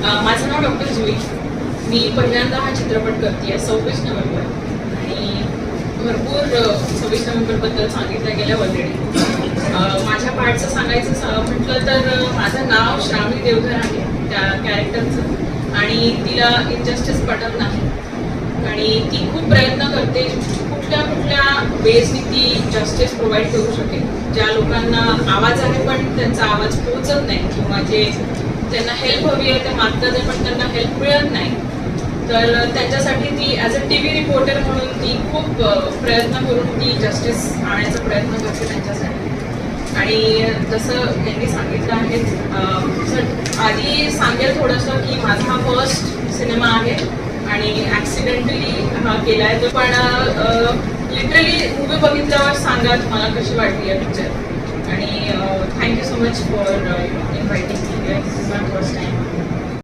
माझं नाव डॉक्टर जुई. मी पहिल्यांदा हा चित्रपट करते 26 नोव्हेंबर आणि भरपूर 26 नोव्हेंबरबद्दल सांगितलं गेलं ऑलरेडी. माझ्या पार्टचं सांगायचं म्हटलं तर माझं नाव श्रावणी देवधर आहे त्या कॅरेक्टरचं आणि तिला इनजस्टिस पटत नाही आणि ती खूप प्रयत्न करते कुठल्या वेजनी ती जस्टिस प्रोव्हाइड करू शकेल. ज्या लोकांना आवाज आहे पण त्यांचा आवाज पोहोचत नाही किंवा जे त्यांना हेल्प हवी आहे ते मागतात आहे पण त्यांना हेल्प मिळत नाही, तर त्यांच्यासाठी ती ॲज अ TV रिपोर्टर म्हणून ती खूप प्रयत्न करून ती जस्टिस आणायचा प्रयत्न करते त्यांच्यासाठी. आणि जसं यांनी सांगितलं आहे, आधी सांगेल थोडंसं की माझा हा फर्स्ट सिनेमा आहे आणि ॲक्सिडेंटली हा केला आहे. तो पण लिटरली मूवी बघितल्यावर सांगा तुम्हाला कशी वाटली आहे पिक्चर. आणि thank you so much for inviting me. This is my first time.